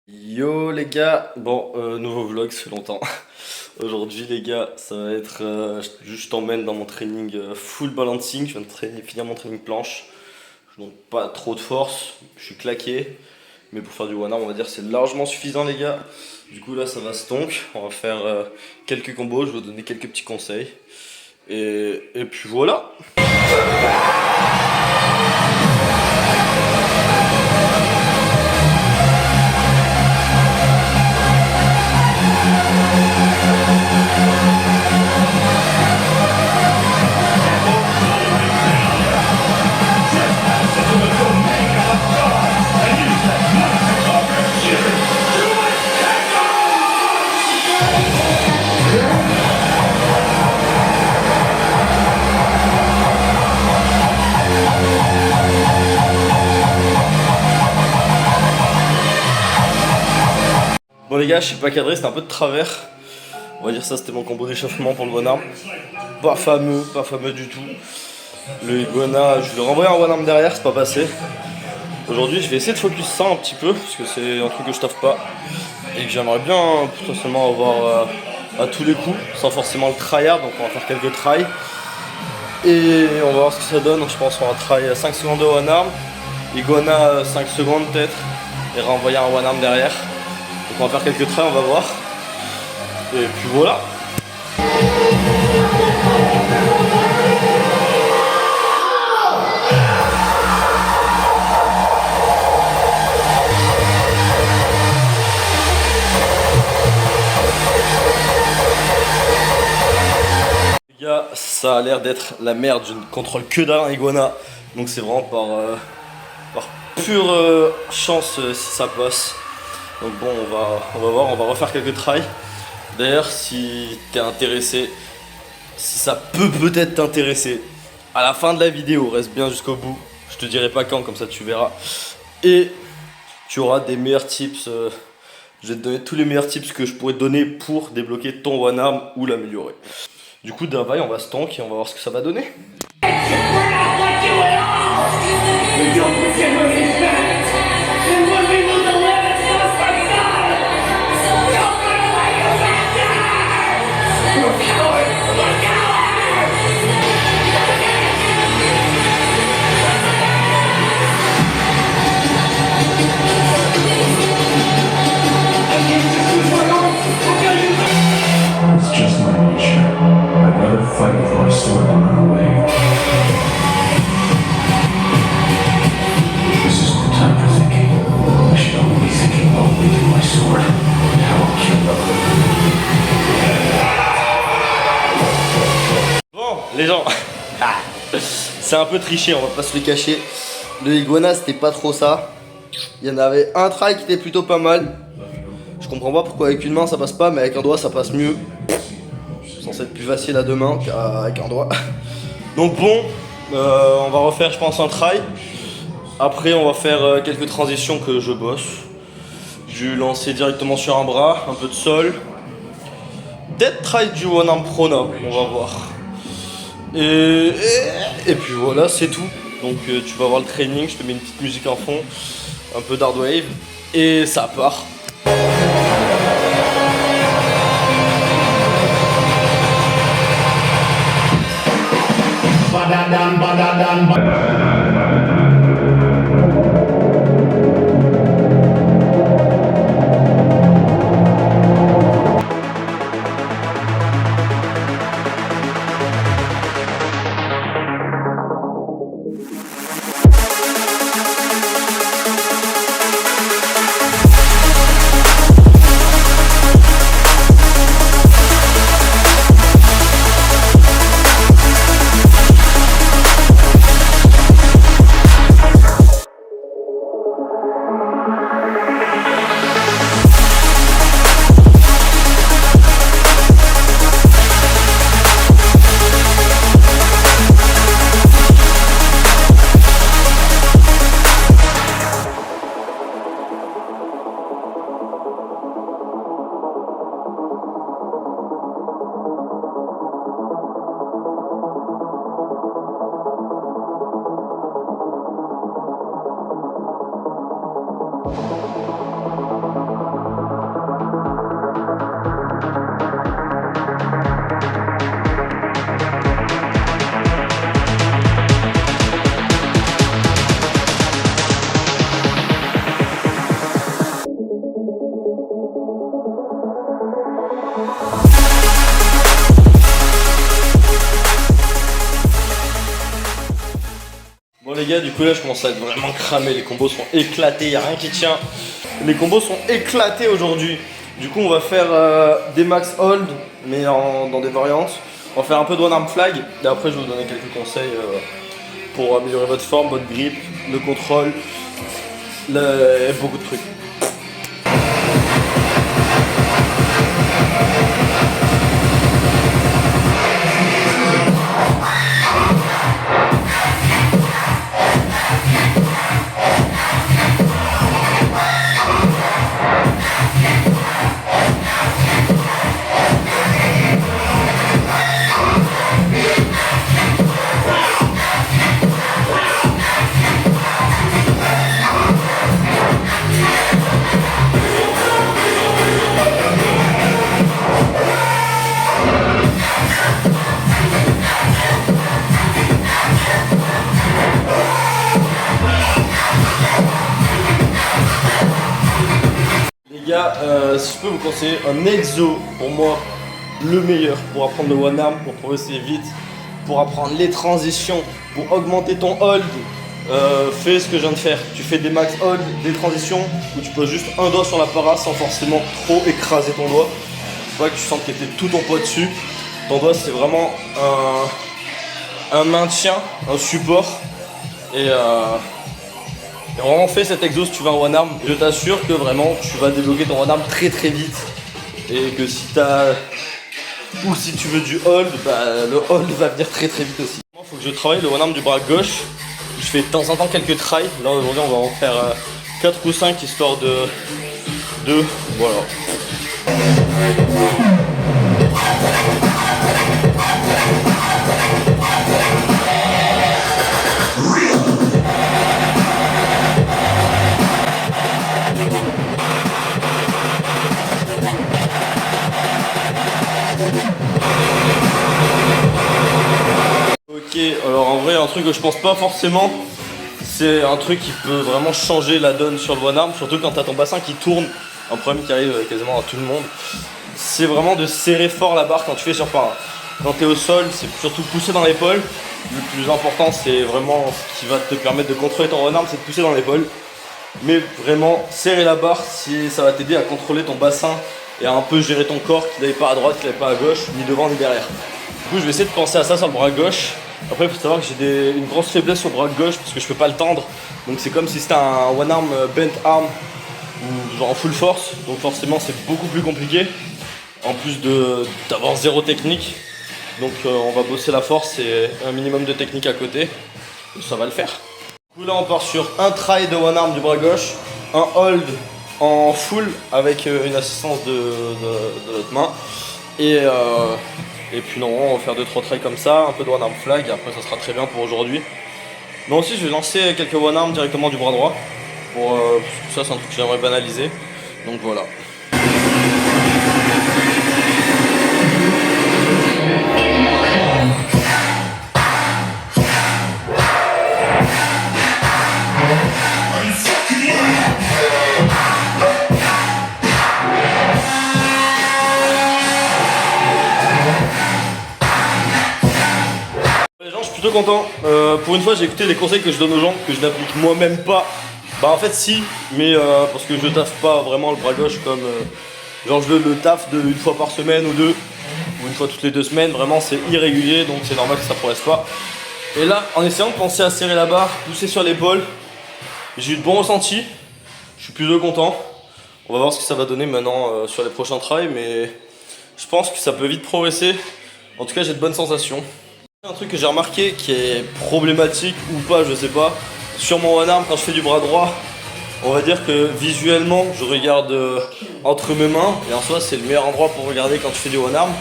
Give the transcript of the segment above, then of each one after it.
Yo les gars, bon nouveau vlog, ça fait longtemps. Aujourd'hui les gars, ça va être juste je t'emmène dans mon training full balancing. Je viens de finir mon training planche. Je n'ai pas trop de force, je suis claqué. Mais pour faire du one arm on va dire c'est largement suffisant les gars. Du coup là ça va stonk, on va faire quelques combos, je vais vous donner quelques petits conseils. Et puis voilà. Bon les gars, je suis pas cadré, c'était un peu de travers. On va dire ça, c'était mon combo d'échauffement pour le one arm. Pas fameux du tout. Le iguana, je lui ai renvoyé un one arm derrière, c'est pas passé. Aujourd'hui, je vais essayer de focus ça un petit peu, parce que c'est un truc que je taffe pas. Et que j'aimerais bien potentiellement avoir à tous les coups, sans forcément le tryhard, donc on va faire quelques tries. Et on va voir ce que ça donne, donc je pense qu'on va try 5 secondes de one arm. Iguana 5 secondes peut-être, et renvoyer un one arm derrière. Donc on va faire quelques traits, on va voir. Et puis voilà. Les gars, ça a l'air d'être la merde, je ne contrôle que dalle un iguana. Donc c'est vraiment par pure chance si ça passe. Donc bon, on va voir, on va refaire quelques tries. D'ailleurs, si t'es intéressé, si ça peut peut-être t'intéresser, à la fin de la vidéo, reste bien jusqu'au bout. Je te dirai pas quand, comme ça tu verras. Et tu auras des meilleurs tips. Je vais te donner tous les meilleurs tips que je pourrais te donner pour débloquer ton one arm ou l'améliorer. Du coup, d'avail, on va stonk et on va voir ce que ça va donner. Bon, les gens, c'est un peu triché, on va pas se le cacher. Le iguana, c'était pas trop ça. Il y en avait un try qui était plutôt pas mal. Je comprends pas pourquoi avec une main ça passe pas, mais avec un doigt ça passe mieux. C'est censé être plus facile à deux mains qu'avec un doigt. Donc bon, on va refaire je pense un try. Après on va faire quelques transitions que je bosse. Je vais lancer directement sur un bras, un peu de sol. Peut-être try du one arm prona, on va voir. Et puis voilà, c'est tout. Donc tu vas voir le training, je te mets une petite musique en fond, un peu d'hard wave, et ça part. les gars, du coup là je commence à être vraiment cramé, les combos sont éclatés, y a rien qui tient. Les combos sont éclatés aujourd'hui. Du coup on va faire des max hold, mais dans des variantes. On va faire un peu de one arm flag, et après je vais vous donner quelques conseils pour améliorer votre forme, votre grip, le contrôle, beaucoup de trucs. Les gars, si je peux vous conseiller un exo, pour moi, le meilleur pour apprendre le one arm, pour progresser vite, pour apprendre les transitions, pour augmenter ton hold, fais ce que je viens de faire. Tu fais des max hold, des transitions, où tu poses juste un doigt sur la para sans forcément trop écraser ton doigt. Faut pas que tu sentes que tu tout ton poids dessus. Ton doigt, c'est vraiment un maintien, un support. Et vraiment fais cet exo si tu vas en one arm. Je t'assure que vraiment tu vas débloquer ton one arm très très vite. Et que si tu veux du hold, le hold va venir très très vite aussi. Il faut que je travaille le one arm du bras gauche. Je fais de temps en temps quelques tries. Là aujourd'hui on va en faire 4 ou 5 histoire de voilà. Ok, alors en vrai un truc que je pense pas forcément, c'est un truc qui peut vraiment changer la donne sur le one arm, surtout quand t'as ton bassin qui tourne, un problème qui arrive quasiment à tout le monde. C'est vraiment de serrer fort la barre quand tu fais sur para. Quand tu es au sol, c'est surtout pousser dans l'épaule. Le plus important, c'est vraiment ce qui va te permettre de contrôler ton one arm, c'est de pousser dans l'épaule. Mais vraiment, serrer la barre, ça va t'aider à contrôler ton bassin et à un peu gérer ton corps, qu'il n'aille pas à droite, qu'il n'aille pas à gauche, ni devant ni derrière. Du coup, je vais essayer de penser à ça sur le bras gauche. Après, il faut savoir que j'ai une grosse faiblesse sur le bras gauche parce que je peux pas le tendre. Donc c'est comme si c'était un one arm bent arm ou genre en full force. Donc forcément, c'est beaucoup plus compliqué. En plus d'avoir zéro technique. Donc on va bosser la force et un minimum de technique à côté. Et ça va le faire. Du coup là on part sur un try de one arm du bras gauche, un hold en full avec une assistance de notre main. Et puis non, on va faire 2-3 tries comme ça, un peu de one arm flag, et après ça sera très bien pour aujourd'hui. Mais aussi je vais lancer quelques one arm directement du bras droit. Pour ça c'est un truc que j'aimerais banaliser. Donc voilà. Plutôt content, pour une fois j'ai écouté les conseils que je donne aux gens, que je n'applique moi-même pas. Bah en fait si, mais parce que je taffe pas vraiment le bras gauche comme genre je le taffe une fois par semaine ou deux, ou une fois toutes les 2 semaines, vraiment c'est irrégulier donc c'est normal que ça progresse pas. Et là en essayant de penser à serrer la barre, pousser sur l'épaule, j'ai eu de bons ressentis, je suis plutôt content. On va voir ce que ça va donner maintenant sur les prochains tries, mais je pense que ça peut vite progresser. En tout cas j'ai de bonnes sensations. Un truc que j'ai remarqué qui est problématique ou pas, je sais pas, sur mon one arm quand je fais du bras droit, on va dire que visuellement je regarde entre mes mains et en soi c'est le meilleur endroit pour regarder quand je fais du one arm.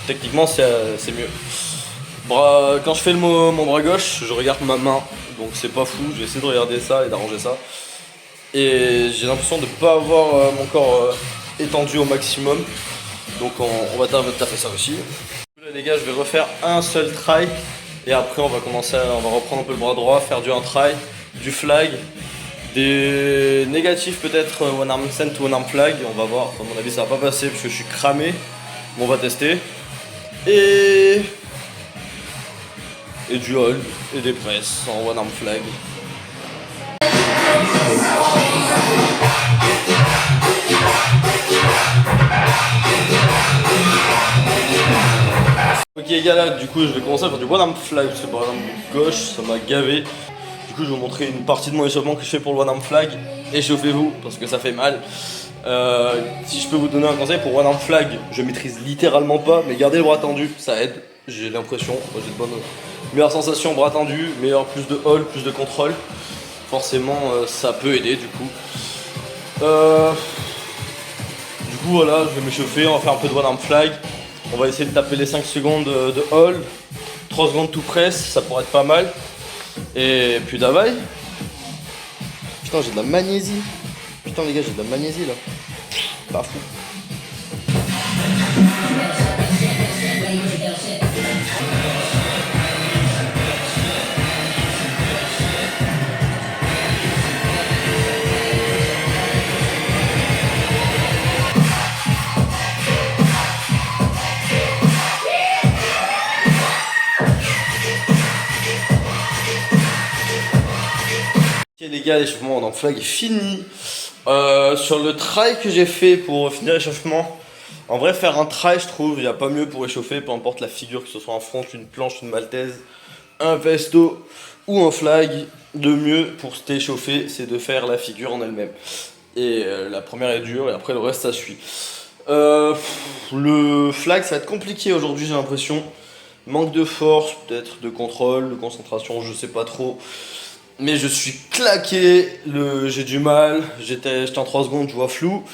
Techniquement c'est mieux. Quand je fais mon bras gauche, je regarde ma main, donc c'est pas fou, je vais essayer de regarder ça et d'arranger ça. Et j'ai l'impression de ne pas avoir mon corps étendu au maximum, donc on va taffer ça aussi. Là, les gars, je vais refaire un seul try et après on va reprendre un peu le bras droit, faire du un try, du flag, des négatifs peut-être one arm sent ou one arm flag. On va voir, à mon avis ça va pas passer parce que je suis cramé, mais on va tester. Et et du hold et des presses en one arm flag. Ok les gars, là du coup je vais commencer à faire du one arm flag parce que par exemple gauche ça m'a gavé. Du coup je vais vous montrer une partie de mon échauffement que je fais pour le one arm flag. Échauffez-vous parce que ça fait mal. Si je peux vous donner un conseil pour one arm flag, je maîtrise littéralement pas, mais gardez le bras tendu, ça aide. J'ai l'impression, j'ai de bonnes, meilleures sensations bras tendu, plus de hold, plus de contrôle. Forcément ça peut aider du coup. Du coup voilà, je vais m'échauffer, on va faire un peu de one arm flag. On va essayer de taper les 5 secondes de hold, 3 secondes tout press, ça pourrait être pas mal. Et puis d'avail. Putain j'ai de la magnésie. Putain les gars j'ai de la magnésie là. Pas fou. Ok les gars, l'échauffement en flag est fini. Sur le try que j'ai fait pour finir l'échauffement, en vrai faire un try je trouve, il n'y a pas mieux pour échauffer, peu importe la figure, que ce soit un front, une planche, une maltaise, un pesto ou un flag, le mieux pour t'échauffer c'est de faire la figure en elle-même. Et la première est dure et après le reste ça suit. Le flag ça va être compliqué aujourd'hui j'ai l'impression. Manque de force, peut-être de contrôle, de concentration, je sais pas trop. Mais je suis claqué, j'ai du mal, j'étais en 3 secondes, je vois flou.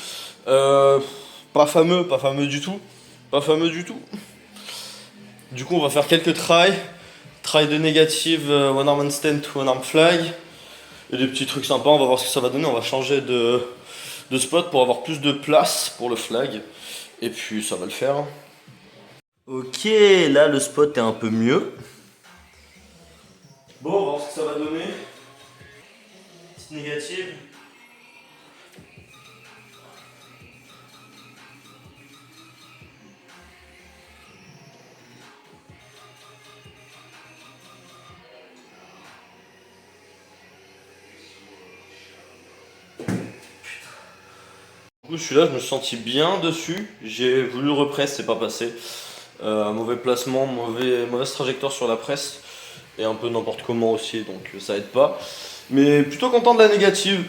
Pas fameux du tout. Pas fameux du tout. Du coup on va faire quelques tries. Try de négative, one arm handstand, one arm flag. Et des petits trucs sympas, on va voir ce que ça va donner. On va changer de spot pour avoir plus de place pour le flag. Et puis ça va le faire. Ok, là le spot est un peu mieux. Bon, on va voir ce que ça va donner. Petite négative. Du coup, celui-là, je me suis senti bien dessus. J'ai voulu le represse, c'est pas passé. Mauvais placement, mauvaise trajectoire sur la presse. Et un peu n'importe comment aussi, donc ça aide pas. Mais plutôt content de la négative,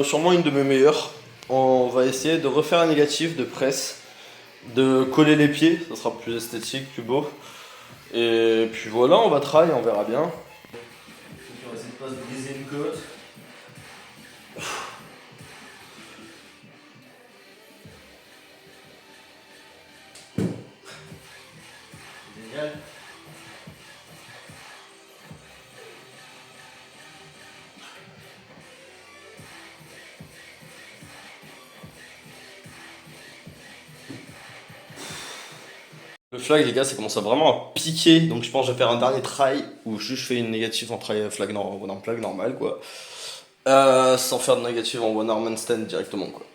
sûrement une de mes meilleures. On va essayer de refaire la négative de presse, de coller les pieds, ça sera plus esthétique, plus beau. Et puis voilà, on va try, on verra bien. On va essayer de pas se briser une côte. Génial. Le flag les gars ça commence à vraiment à piquer donc je pense que je vais faire un dernier try où juste je fais une négative en try flag one arm flag normal quoi. Sans faire de négative en one arm handstand directement quoi.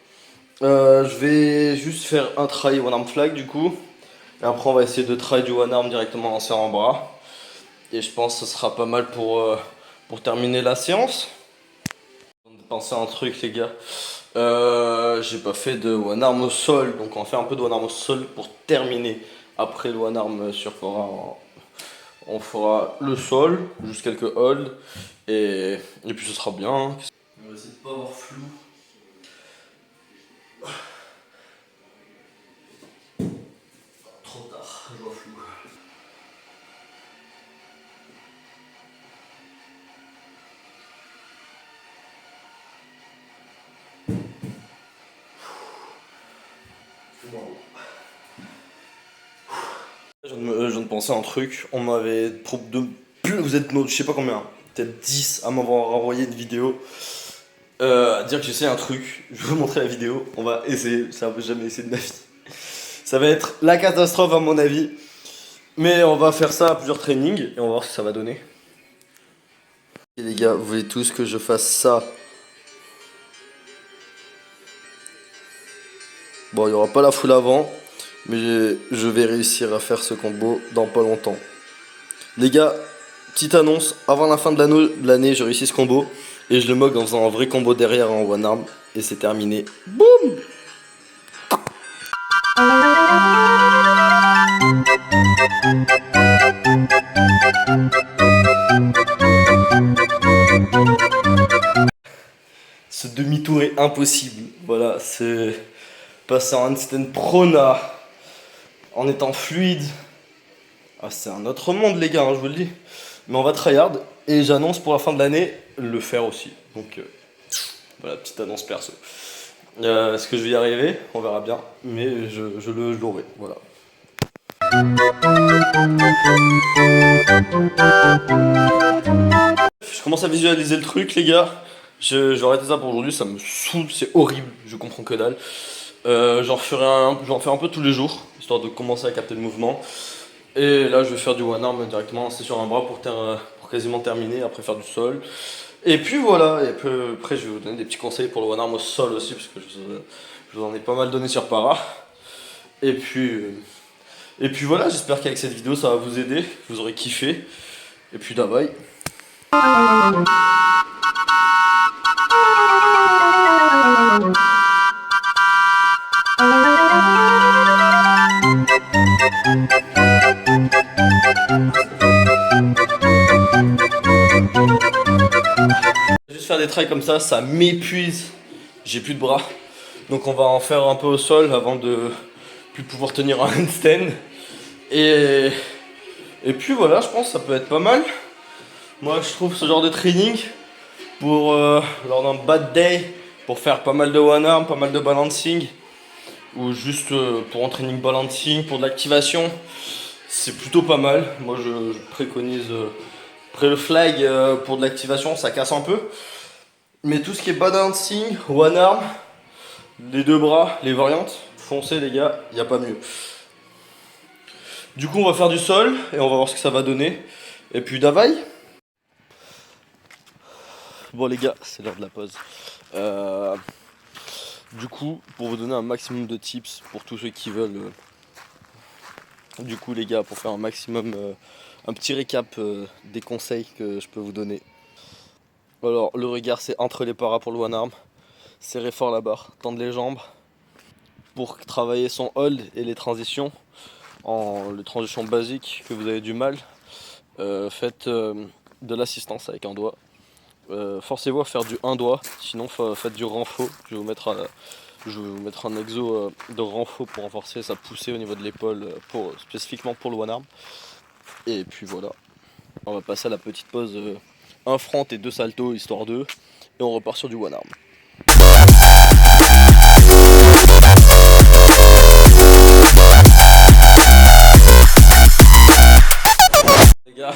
Je vais juste faire un try one arm flag du coup. Et après on va essayer de try du one arm directement en serrant bras. Et je pense que ce sera pas mal pour terminer la séance. Pensez à un truc les gars. J'ai pas fait de one arm au sol donc on va faire un peu de one arm au sol pour terminer. Après le one arm sur fera, on fera le sol, juste quelques holds, et puis ce sera bien. On va essayer de pas avoir flou. Trop tard, je vois flou. Je viens de penser à un truc, on m'avait vous êtes je sais pas combien, peut-être 10 à m'avoir envoyé une vidéo à dire que j'essaie un truc, je vais vous montrer la vidéo, on va essayer, ça va jamais essayé de ma vie. Ça va être la catastrophe à mon avis, mais on va faire ça à plusieurs trainings et on va voir ce que ça va donner. Et les gars, vous voulez tous que je fasse ça? Bon, il n'y aura pas la foule avant, mais je vais réussir à faire ce combo dans pas longtemps. Les gars, Petite annonce, avant la fin de l'année, j'ai réussi ce combo. Et je le mog en faisant un vrai combo derrière en one arm. Et c'est terminé. Boum! Ce demi-tour est impossible. Voilà, c'est passer en handstand prona en étant fluide. Ah, c'est un autre monde, les gars, hein, je vous le dis. Mais on va tryhard et j'annonce pour la fin de l'année le faire aussi. Donc voilà, petite annonce perso. Est-ce que je vais y arriver? On verra bien. Mais je l'aurai. Voilà. Je commence à visualiser le truc, les gars. J'ai arrêté ça pour aujourd'hui, ça me saoule, c'est horrible, je comprends que dalle. J'en fais un peu tous les jours, histoire de commencer à capter le mouvement. Et là, je vais faire du one arm directement, c'est sur un bras pour quasiment terminer, après faire du sol. Et puis voilà, et après, je vais vous donner des petits conseils pour le one arm au sol aussi, parce que je vous en ai pas mal donné sur para. Et puis voilà, j'espère qu'avec cette vidéo, ça va vous aider, vous aurez kiffé. Et puis, bye. Juste faire des trails comme ça m'épuise. J'ai plus de bras. Donc on va en faire un peu au sol avant de plus pouvoir tenir un handstand. Et puis voilà, je pense que ça peut être pas mal. Moi je trouve ce genre de training pour lors d'un bad day, pour faire pas mal de one arm, pas mal de balancing, ou juste pour un training balancing, pour de l'activation, c'est plutôt pas mal. Moi je préconise après le flag pour de l'activation, ça casse un peu. Mais tout ce qui est balancing, one arm, les deux bras, les variantes, foncez les gars, il n'y a pas mieux. Du coup on va faire du sol et on va voir ce que ça va donner. Et puis Davaï. Bon les gars, c'est l'heure de la pause. Du coup, pour vous donner un maximum de tips pour tous ceux qui veulent. Du coup les gars, pour faire un maximum, un petit récap des conseils que je peux vous donner. Alors le regard c'est entre les paras pour le one arm. Serrez fort la barre, tendre les jambes. Pour travailler son hold et les transitions, les transitions basiques que vous avez du mal, faites de l'assistance avec un doigt. Forcez-vous à faire du un doigt, sinon faites du renfort. Je vais vous mettre un exo de renfort pour renforcer sa poussée au niveau de l'épaule, spécifiquement pour le one arm. Et puis voilà, on va passer à la petite pause 1 front et 2 saltos histoire 2, et on repart sur du one arm. Les gars,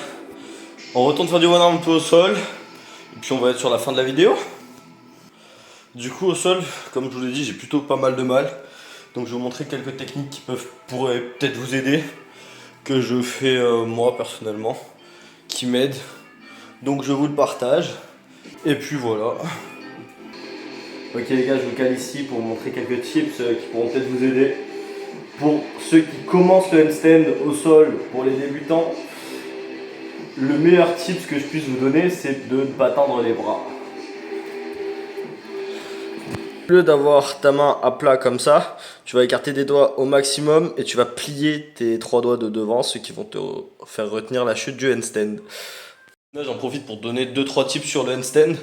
on retourne faire du one arm un peu au sol, et puis on va être sur la fin de la vidéo. Du coup au sol, comme je vous l'ai dit, j'ai plutôt pas mal de mal. Donc je vais vous montrer quelques techniques qui pourraient peut-être vous aider, que je fais moi personnellement, qui m'aident. Donc je vous le partage. Et puis voilà. Ok les gars, je vous cale ici pour vous montrer quelques tips qui pourront peut-être vous aider. Pour ceux qui commencent le handstand au sol, pour les débutants, le meilleur tip que je puisse vous donner, c'est de ne pas tendre les bras. Au lieu d'avoir ta main à plat comme ça, tu vas écarter des doigts au maximum et tu vas plier tes 3 doigts de devant, ceux qui vont te faire retenir la chute du handstand. Là j'en profite pour donner 2-3 tips sur le handstand.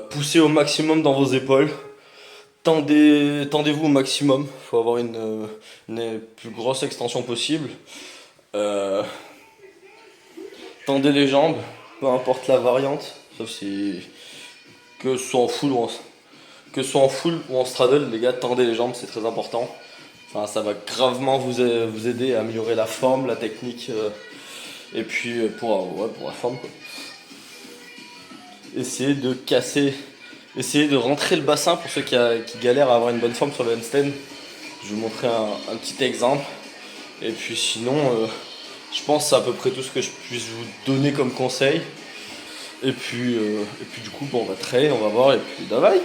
Poussez au maximum dans vos épaules. Tendez-vous au maximum. Il faut avoir une plus grosse extension possible. Tendez les jambes, peu importe la variante, sauf si que ce soit en full ou en straddle, les gars, tendez les jambes, c'est très important. Enfin, ça va gravement vous aider à améliorer la forme, la technique, et puis pour la forme, quoi. Essayez de rentrer le bassin pour ceux qui galèrent à avoir une bonne forme sur le handstand. Je vais vous montrer un petit exemple. Et puis sinon, je pense que c'est à peu près tout ce que je puisse vous donner comme conseil. Et puis du coup, bon, on va traiter, on va voir, et puis bye.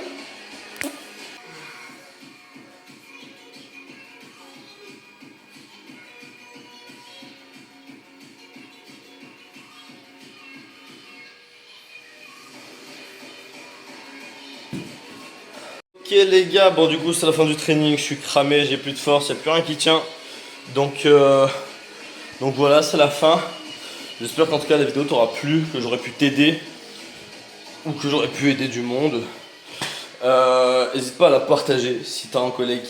les gars, bon du coup c'est la fin du training, je suis cramé, j'ai plus de force, il n'y a plus rien qui tient. Donc voilà, c'est la fin. J'espère qu'en tout cas la vidéo t'aura plu, que j'aurais pu t'aider ou que j'aurais pu aider du monde. N'hésite pas à la partager si t'as un collègue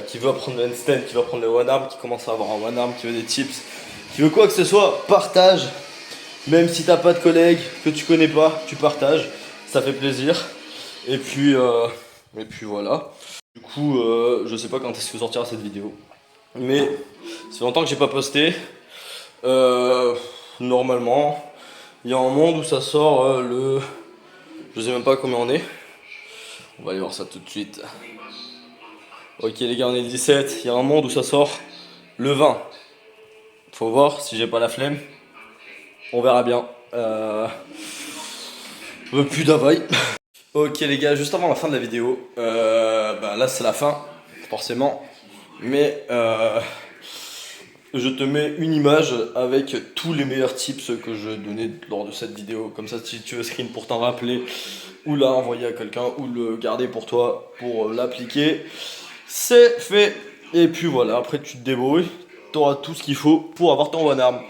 qui veut apprendre le handstand, qui veut apprendre le one arm, qui commence à avoir un one arm, qui veut des tips, qui veut quoi que ce soit, partage. Même si t'as pas de collègue que tu connais pas, tu partages, ça fait plaisir. Et puis voilà. Du coup, je sais pas quand est-ce que sortira cette vidéo, mais ça fait longtemps que j'ai pas posté. Normalement, il y a un monde où ça sort je sais même pas combien on est. On va aller voir ça tout de suite. Ok les gars, on est le 17. Il y a un monde où ça sort le 20. Faut voir si j'ai pas la flemme. On verra bien. Plus d'availle. Ok les gars, juste avant la fin de la vidéo, là c'est la fin, forcément. Mais je te mets une image avec tous les meilleurs tips que je donnais lors de cette vidéo. Comme ça, si tu veux screen pour t'en rappeler, ou là envoyer à quelqu'un, ou le garder pour toi, pour l'appliquer, c'est fait. Et puis voilà, après tu te débrouilles, tu auras tout ce qu'il faut pour avoir ton one arm.